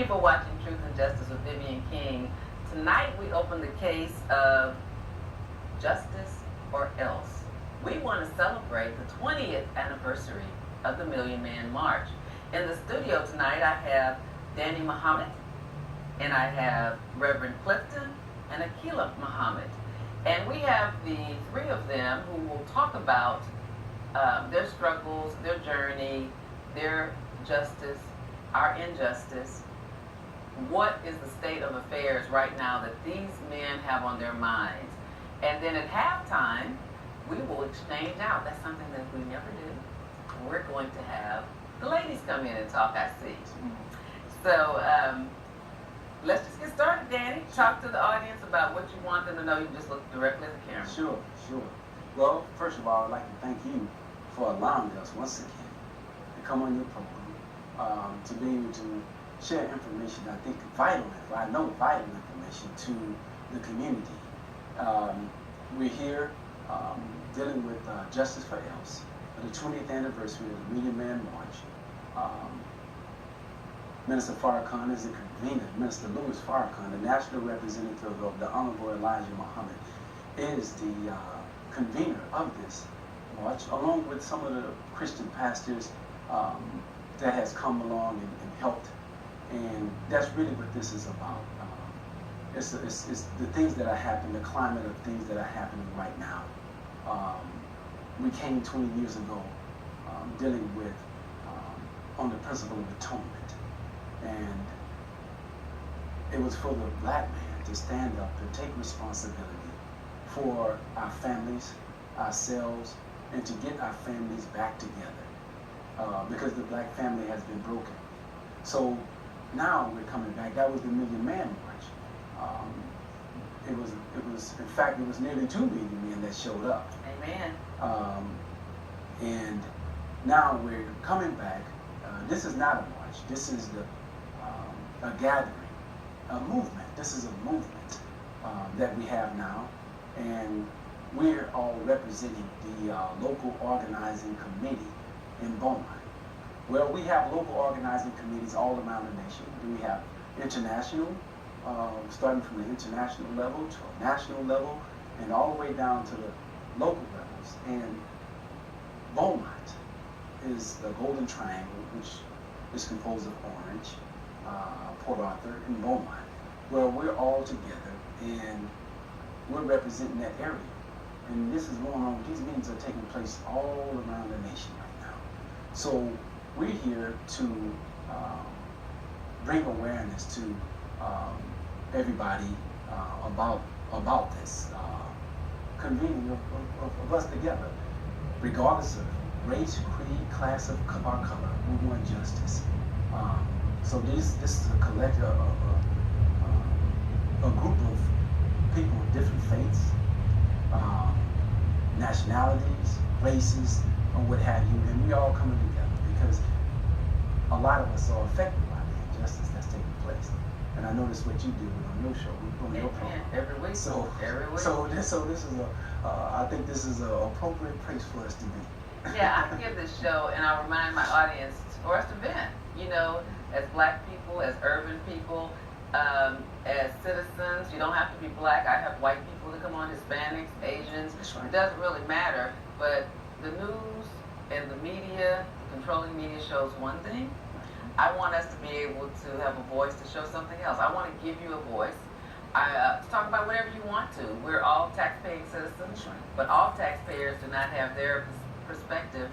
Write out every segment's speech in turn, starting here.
you for watching Truth and Justice with Vivian King. Tonight we open the case of Justice or Else. We want to celebrate the 20th anniversary of the Million Man March. In the studio tonight I have Danny Muhammad, and I have Reverend Clifton and Akila Muhammad. And we have the three of them who will talk about their struggles, their journey, their justice, our injustice. What is the state of affairs right now that these men have on their minds? And then at halftime, we will exchange out. That's something that we never do. We're going to have the ladies come in and talk, I see. So let's just get started, Danny. Talk to the audience about what you want them to know. You can just look directly at the camera. Sure. Well, first of all, I'd like to thank you for allowing us once again to come on your program, to be able to share information I think vital information to the community. We're here dealing with Justice for Else, for the 20th anniversary of the Million Man March. Minister Farrakhan is the convener. Minister Louis Farrakhan, the national representative of the Honorable Elijah Muhammad, is the convener of this march, along with some of the Christian pastors that has come along and helped. And that's really what this is about. It's the things that are happening, the climate of things that are happening right now. We came 20 years ago dealing with on the principle of atonement. And it was for the black man to stand up and take responsibility for our families, ourselves, and to get our families back together, because the black family has been broken. So now we're coming back. That was the Million Man March. It was in fact, it was nearly 2 million men that showed up. Amen. And now we're coming back. This is not a march. This is a gathering, a movement. This is a movement that we have now, and we're all representing the local organizing committee in Beaumont. Well, we have local organizing committees all around the nation. We have international, starting from the international level to a national level, and all the way down to the local levels. And Beaumont is the Golden Triangle, which is composed of Orange, Port Arthur, and Beaumont. Well, we're all together, and we're representing that area. And this is going on. These meetings are taking place all around the nation right now. So we're here to bring awareness to everybody about this convening of us together, regardless of race, creed, class, or color. We want justice. So this is a collective, a group of people with different faiths, nationalities, races, or what have you, and we all coming together because a lot of us are affected by the injustice that's taking place. And I notice what you do on your show, on your program. Every week. Every week. So this is I think this is an appropriate place for us to be. Yeah, I give this show and I remind my audience for us to vent. You know, as black people, as urban people, as citizens. You don't have to be black. I have white people that come on, Hispanics, Asians. Right. It doesn't really matter. But the news and the media, the controlling media shows one thing. I want us to be able to have a voice to show something else. I want to give you a voice. Talk about whatever you want to. We're all taxpaying citizens, Right. but all taxpayers do not have their perspective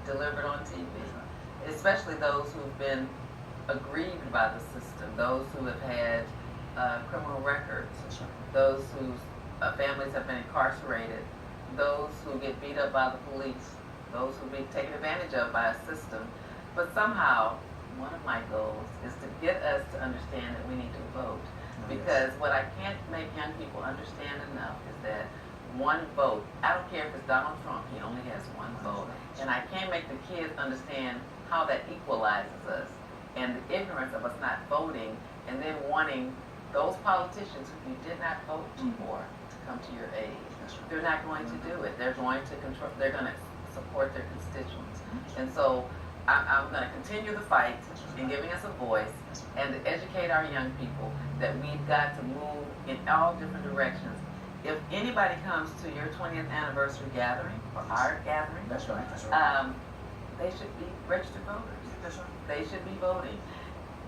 delivered on TV, especially those who've been aggrieved by the system, those who have had criminal records, Right. those whose families have been incarcerated, those who get beat up by the police, those who be taken advantage of by a system. But somehow, one of my goals is to get us to understand that we need to vote. Because what I can't make young people understand enough is that one vote, I don't care if it's Donald Trump, he only has one vote. And I can't make the kids understand how that equalizes us and the ignorance of us not voting and then wanting those politicians who you did not vote for to come to your aid. They're not going to do it. They're going to control, they're going to support their constituents. And so I'm going to continue the fight in giving us a voice and to educate our young people that we've got to move in all different directions. If anybody comes to your 20th anniversary gathering, or our gathering, That's right. they should be registered voters. That's right. They should be voting.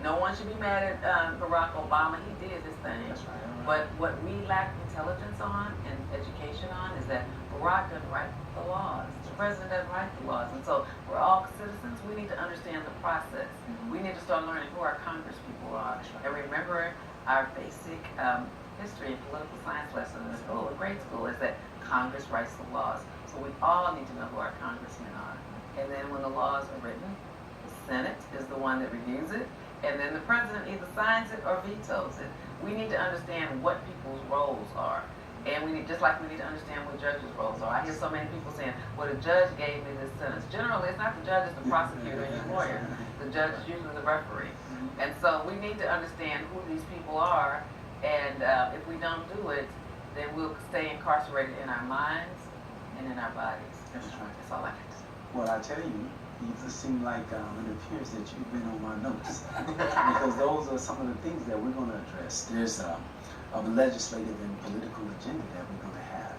No one should be mad at Barack Obama. He did his thing. That's right. But what we lack intelligence on and education on is that Barack doesn't write the laws. The president doesn't write the laws. And so we're all citizens. We need to understand the process. We need to start learning who our Congress people are and remember our basic history and political science lesson in school, in grade school, is that Congress writes the laws. So we all need to know who our congressmen are. And then when the laws are written, the Senate is the one that reviews it, and then the president either signs it or vetoes it. We need to understand what people's roles are. And we need, just like we need to understand what judges' roles are. I hear so many people saying, well, the judge gave me this sentence. Generally, it's not the judge, it's the prosecutor and your lawyer. The judge is usually the referee. And so we need to understand who these people are, and if we don't do it, then we'll stay incarcerated in our minds and in our bodies. That's right. That's all I can say. Well, I tell you, you just seem like it appears that you've been on my notes because those are some of the things that we're going to address. There's a legislative and political agenda that we're going to have,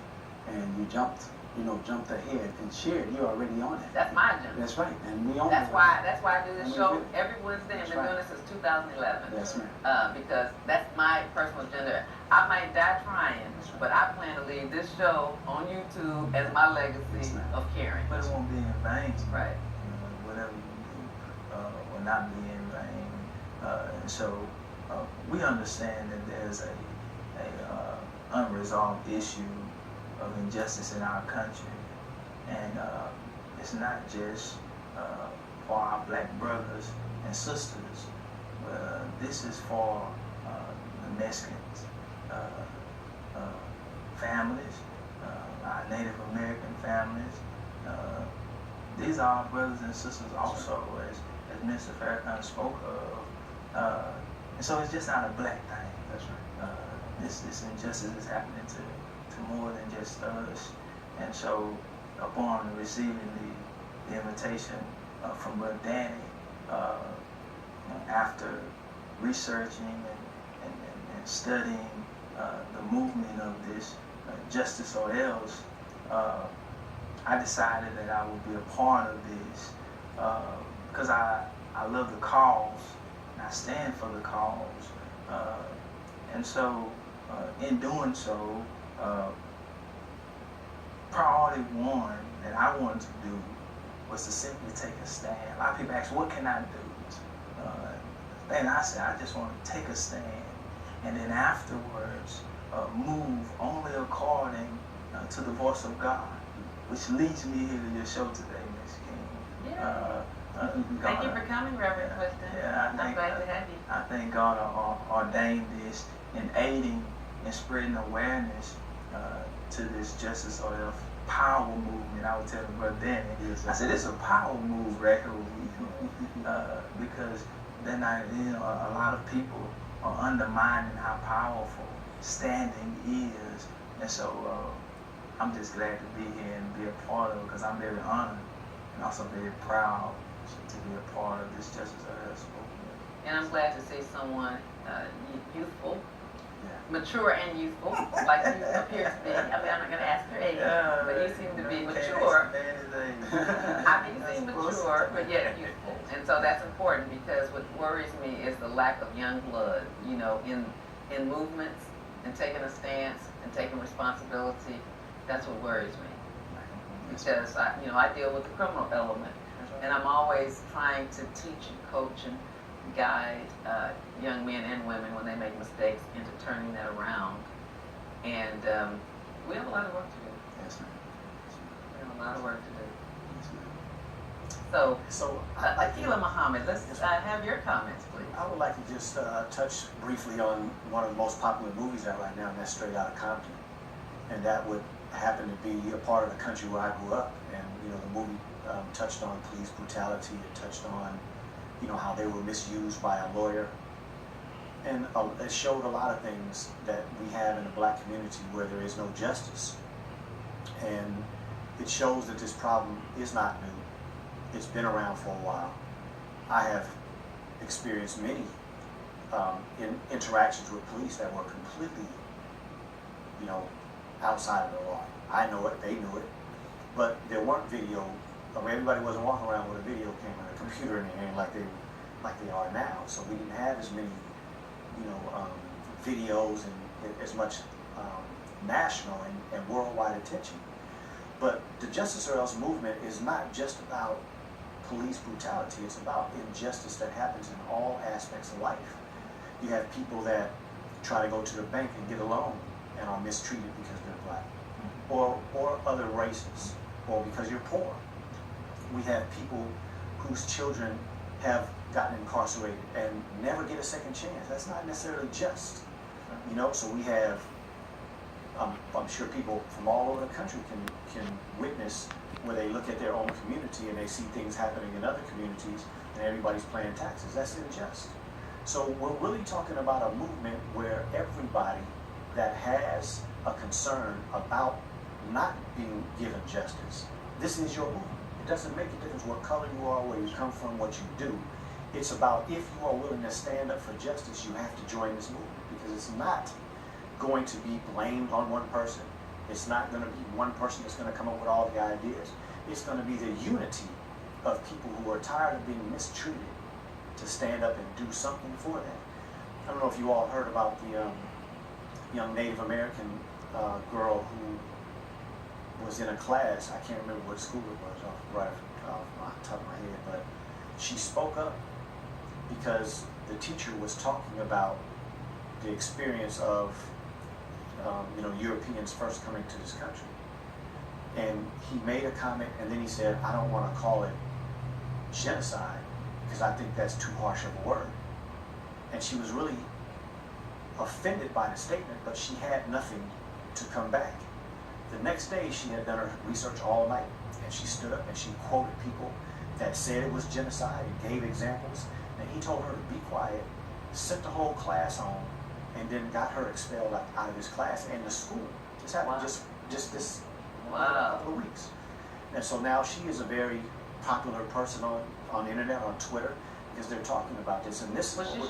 and you jumped ahead and shared. You're already on it. That's my agenda. That's right, and we own That's it. why I do this And we show do. every Wednesday. I've That's been right. doing this since 2011. That's right. Because that's my personal agenda. I might die trying, but I plan to leave this show on YouTube as my legacy of caring. But it won't be in vain. Right. Whatever you do will not be in vain. And so we understand that there's a unresolved issue of injustice in our country. And it's not just for our black brothers and sisters. This is for the Mexicans, families, our Native American families. These are our brothers and sisters also, as Mr. Farrakhan spoke of. And so it's just not a black thing. That's right. This injustice is happening to more than just us. And so upon receiving the invitation from Brother Danny, after researching and studying the movement of this Justice or Else, I decided that I would be a part of this because I love the cause and I stand for the cause. And so in doing so, priority one that I wanted to do was to simply take a stand. A lot of people ask, what can I do? And I said, I just want to take a stand. And then afterwards, move only according to the voice of God, which leads me here to your show today, Ms. King. Yeah. Thank you for coming, Reverend Clifton. Yeah, I'm glad to have you. I think God ordained this in aiding and spreading awareness to this Justice or Else power movement. I was telling Brother Danny, I said, it's a power move record because then a lot of people are undermining how powerful standing is. And so I'm just glad to be here and be a part of it because I'm very honored and also very proud to be a part of this Justice or Else movement. And I'm glad to see someone youthful, Yeah. mature and youthful, like you appear to be. I mean, I'm not going to ask your age, but you seem to be mature. I mean, you seem mature, but yet youthful. And so that's important because what worries me is the lack of young blood, you know, in movements and taking a stance and taking responsibility. That's what worries me. Because I deal with the criminal element, and I'm always trying to teach and coach and guide young men and women when they make mistakes into turning that around. And we have a lot of work to do. Yes, ma'am. We have a lot of work to do. Yes, So, ma'am. So Akila Muhammad, let's have your comments, please. I would like to just touch briefly on one of the most popular movies out right now, and that's Straight Outta Compton. And that would happen to be a part of the country where I grew up. And, the movie touched on police brutality. It touched on, how they were misused by a lawyer. And it showed a lot of things that we have in the black community where there is no justice. And it shows that this problem is not new. It's been around for a while. I have experienced many interactions with police that were completely, outside of the law. I know it, they knew it, but there weren't video. I mean, everybody wasn't walking around with a video camera and a computer in their hand like they are now. So we didn't have as many, videos and as much national and worldwide attention. But the Justice or Else movement is not just about police brutality. It's about injustice that happens in all aspects of life. You have people that try to go to the bank and get a loan and are mistreated because they're black, or other races, or because you're poor. We have people whose children have gotten incarcerated and never get a second chance. That's not necessarily just, So we have, I'm sure people from all over the country can witness where they look at their own community and they see things happening in other communities and everybody's paying taxes. That's unjust. So we're really talking about a movement where everybody that has a concern about not being given justice, this is your movement. It doesn't make a difference what color you are, where you come from, what you do. It's about if you are willing to stand up for justice, you have to join this movement, because it's not going to be blamed on one person. It's not going to be one person that's going to come up with all the ideas. It's going to be the unity of people who are tired of being mistreated to stand up and do something for that. I don't know if you all heard about the young Native American girl who was in a class. I can't remember what school it was right off the top of my head, but she spoke up because the teacher was talking about the experience of Europeans first coming to this country. And he made a comment, and then he said, I don't want to call it genocide because I think that's too harsh of a word. And she was really offended by the statement, but she had nothing to come back. The next day, she had done her research all night, and she stood up and she quoted people that said it was genocide and gave examples. And he told her to be quiet, sent the whole class home, and then got her expelled out of his class and the school. This happened just this couple of weeks. And so now she is a very popular person on the internet, on Twitter, because they're talking about this. And this is